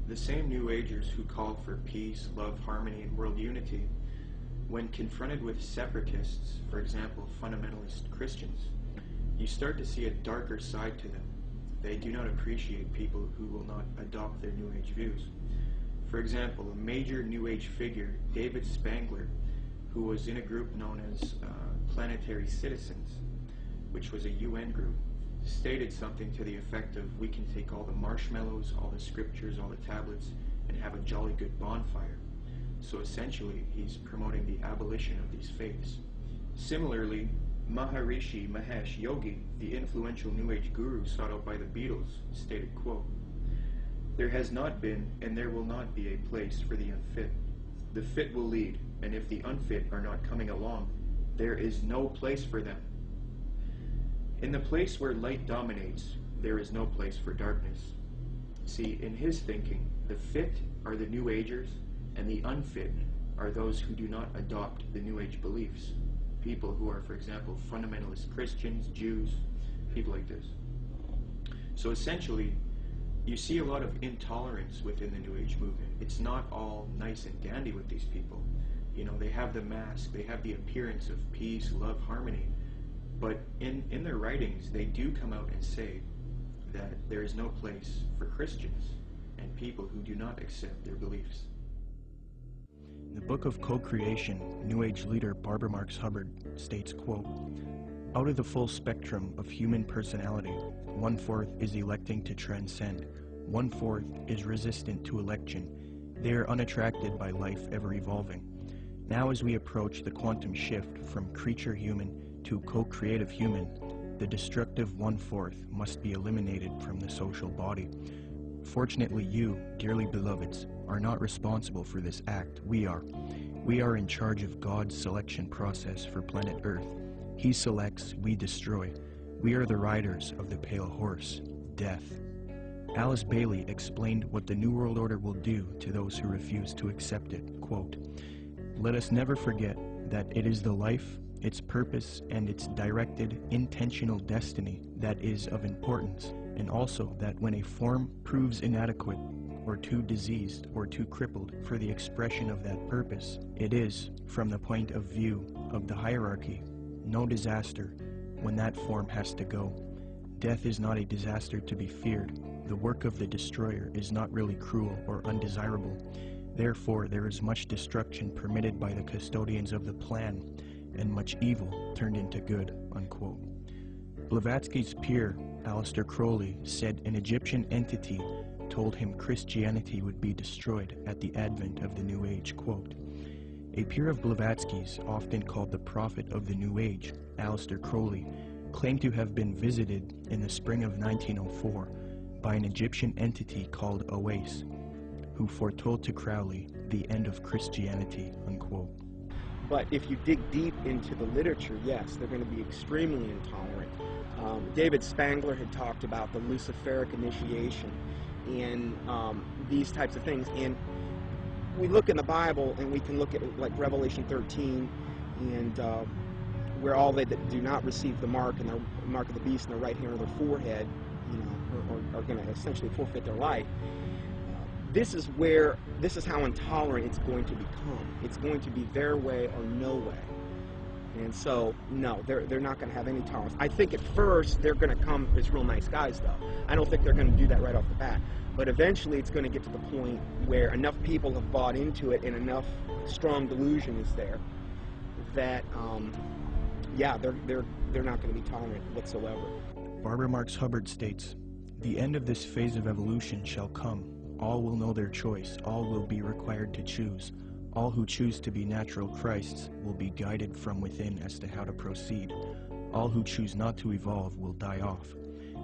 The same New Agers who call for peace, love, harmony, and world unity, when confronted with separatists, for example, fundamentalist Christians, you start to see a darker side to them. They do not appreciate people who will not adopt their New Age views. For example, a major New Age figure, David Spangler, who was in a group known as Planetary Citizens, which was a UN group, stated something to the effect of, we can take all the marshmallows, all the scriptures, all the tablets, and have a jolly good bonfire. So essentially, he's promoting the abolition of these faiths. Similarly, Maharishi Mahesh Yogi, the influential New Age guru sought out by the Beatles, stated, quote, "There has not been and there will not be a place for the unfit. The fit will lead, and if the unfit are not coming along, there is no place for them. In the place where light dominates, there is no place for darkness." See, in his thinking, the fit are the New Agers, and the unfit are those who do not adopt the New Age beliefs. People who are, for example, fundamentalist Christians, Jews, people like this. So essentially, you see a lot of intolerance within the New Age movement. It's not all nice and dandy with these people. You know, they have the mask, they have the appearance of peace, love, harmony, but in their writings, they do come out and say that there is no place for Christians and people who do not accept their beliefs. In the book of Co-Creation, New Age leader Barbara Marx Hubbard states, quote, "Out of the full spectrum of human personality, 1/4 is electing to transcend, 1/4 is resistant to election. They are unattracted by life ever evolving. Now as we approach the quantum shift from creature human to co-creative human, the destructive 1/4 must be eliminated from the social body. Fortunately, you, dearly beloveds, are not responsible for this act. We are. We are in charge of God's selection process for planet Earth. He selects, we destroy. We are the riders of the pale horse, death." Alice Bailey explained what the New World Order will do to those who refuse to accept it. Quote, "Let us never forget that it is the life, its purpose, and its directed, intentional destiny that is of importance, and also that when a form proves inadequate, or too diseased, or too crippled for the expression of that purpose, it is, from the point of view of the hierarchy, no disaster when that form has to go. Death is not a disaster to be feared. The work of the destroyer is not really cruel or undesirable. Therefore, there is much destruction permitted by the custodians of the plan, and much evil turned into good." Unquote. Blavatsky's peer, Aleister Crowley, said an Egyptian entity told him Christianity would be destroyed at the advent of the New Age. Quote, "A peer of Blavatsky's, often called the prophet of the New Age, Aleister Crowley, claimed to have been visited in the spring of 1904 by an Egyptian entity called Awais, who foretold to Crowley the end of Christianity." Unquote. But if you dig deep into the literature, yes, they're going to be extremely intolerant. David Spangler had talked about the Luciferic initiation and these types of things. And we look in the Bible and we can look at like Revelation 13 and where all they that do not receive the mark and the mark of the beast in their right hand or their forehead, you know, are going to essentially forfeit their life. This is how intolerant it's going to become. It's going to be their way or no way. And so, no, they're not going to have any tolerance. I think at first they're going to come as real nice guys, though. I don't think they're going to do that right off the bat. But eventually it's going to get to the point where enough people have bought into it and enough strong delusion is there that, yeah, they're not going to be tolerant whatsoever. Barbara Marx Hubbard states, "The end of this phase of evolution shall come. All will know their choice. All will be required to choose. All who choose to be natural Christs will be guided from within as to how to proceed. All who choose not to evolve will die off.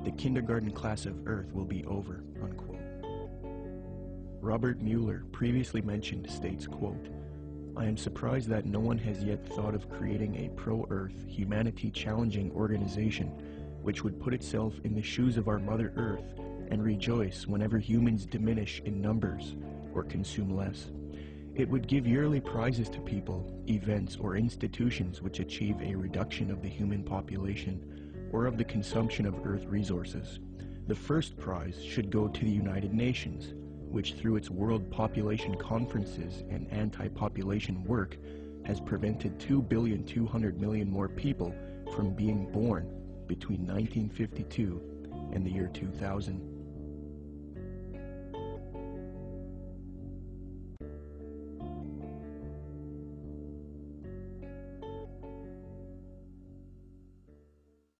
The kindergarten class of Earth will be over." Unquote. Robert Mueller, previously mentioned, states, quote, "I am surprised that no one has yet thought of creating a pro-Earth, humanity-challenging organization which would put itself in the shoes of our Mother Earth and rejoice whenever humans diminish in numbers or consume less. It would give yearly prizes to people, events, or institutions which achieve a reduction of the human population or of the consumption of Earth resources. The first prize should go to the United Nations, which through its world population conferences and anti-population work has prevented 2,200,000,000 more people from being born between 1952 and the year 2000.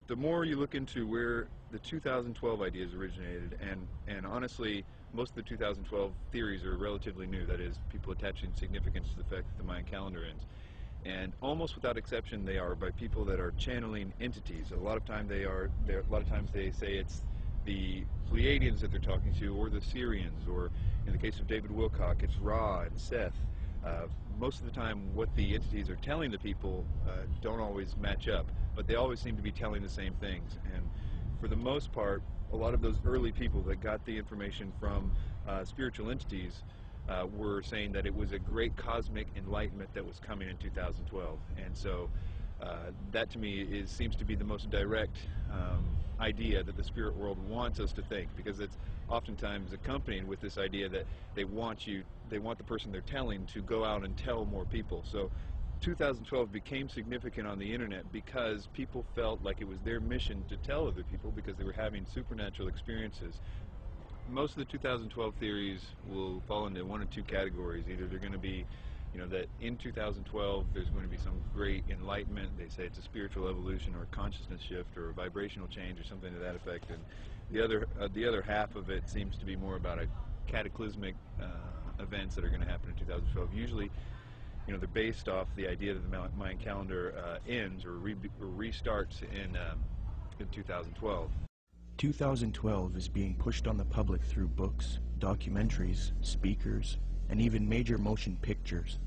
The more you look into where the 2012 ideas originated, and honestly, most of the 2012 theories are relatively new, that is, people attaching significance to the fact that the Mayan calendar ends. And almost without exception, they are by people that are channeling entities. A lot of times they say it's the Pleiadians that they're talking to, or the Syrians, or in the case of David Wilcock, it's Ra and Seth. Most of the time, what the entities are telling the people don't always match up, but they always seem to be telling the same things. And for the most part, a lot of those early people that got the information from spiritual entities were saying that it was a great cosmic enlightenment that was coming in 2012. And so that to me seems to be the most direct idea that the spirit world wants us to think, because it's oftentimes accompanied with this idea that they want the person they're telling to go out and tell more people. So 2012 became significant on the internet because people felt like it was their mission to tell other people because they were having supernatural experiences. Most of the 2012 theories will fall into one of two categories. Either they're going to be, that in 2012 there's going to be some great enlightenment. They say it's a spiritual evolution or a consciousness shift or a vibrational change or something to that effect. And the other half of it seems to be more about a cataclysmic events that are going to happen in 2012. Usually, they're based off the idea that the Mayan calendar ends or restarts in 2012. 2012 is being pushed on the public through books, documentaries, speakers, and even major motion pictures.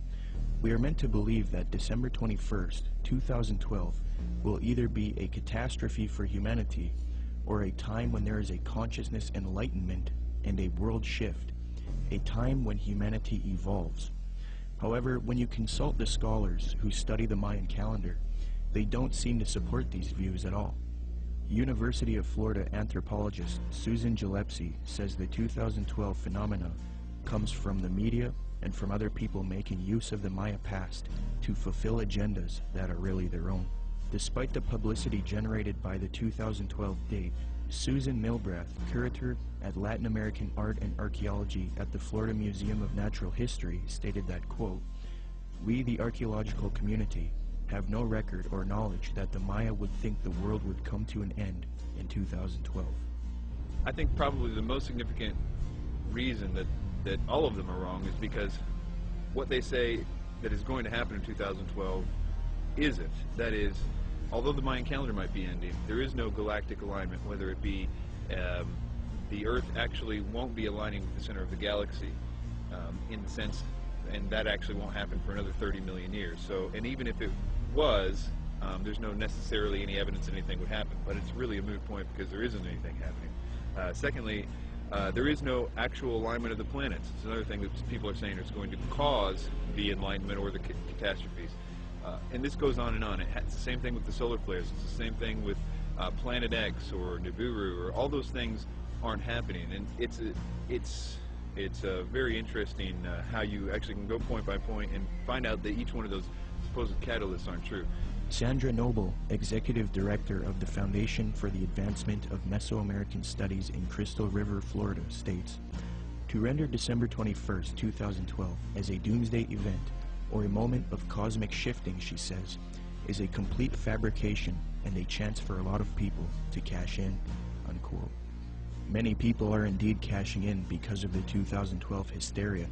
We are meant to believe that December 21st, 2012 will either be a catastrophe for humanity or a time when there is a consciousness enlightenment and a world shift, a time when humanity evolves. However, when you consult the scholars who study the Mayan calendar, they don't seem to support these views at all. University of Florida anthropologist Susan Gillespie says the 2012 phenomena comes from the media and from other people making use of the Maya past to fulfill agendas that are really their own. Despite the publicity generated by the 2012 date, Susan Milbrath, curator at Latin American Art and Archaeology at the Florida Museum of Natural History, stated that, quote, "We, the archaeological community, have no record or knowledge that the Maya would think the world would come to an end in 2012. I think probably the most significant reason that all of them are wrong is because what they say that is going to happen in 2012 isn't. That is, although the Mayan calendar might be ending, there is no galactic alignment, whether it be the Earth actually won't be aligning with the center of the galaxy in the sense, and that actually won't happen for another 30 million years. So, and even if it was, there's no necessarily any evidence that anything would happen, but it's really a moot point because there isn't anything happening. Secondly, there is no actual alignment of the planets. It's another thing that people are saying is going to cause the enlightenment or the catastrophes. And this goes on and on. It's the same thing with the solar flares. It's the same thing with Planet X or Nibiru, or all those things aren't happening. And it's very interesting how you actually can go point by point and find out that each one of those supposed catalysts aren't true. Sandra Noble, Executive Director of the Foundation for the Advancement of Mesoamerican Studies in Crystal River, Florida, states, "To render December 21st, 2012 as a doomsday event or a moment of cosmic shifting," she says, "is a complete fabrication and a chance for a lot of people to cash in," unquote. Many people are indeed cashing in because of the 2012 hysteria,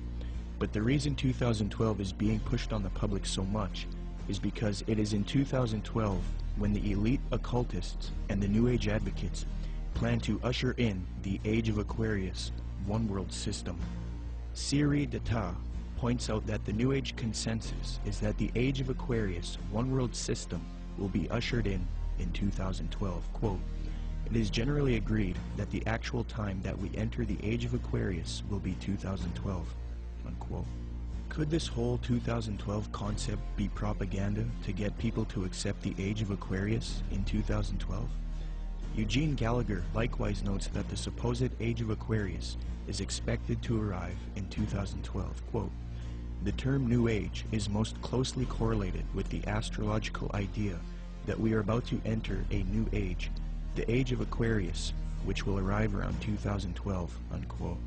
but the reason 2012 is being pushed on the public so much is because it is in 2012 when the elite occultists and the New Age advocates plan to usher in the Age of Aquarius one-world system. Siri Data points out that the New Age consensus is that the Age of Aquarius one-world system will be ushered in 2012. Quote, "It is generally agreed that the actual time that we enter the Age of Aquarius will be 2012, unquote. Could this whole 2012 concept be propaganda to get people to accept the Age of Aquarius in 2012? Eugene Gallagher likewise notes that the supposed age of Aquarius is expected to arrive in 2012. Quote, "The term New Age is most closely correlated with the astrological idea that we are about to enter a new age, the age of Aquarius, which will arrive around 2012, unquote.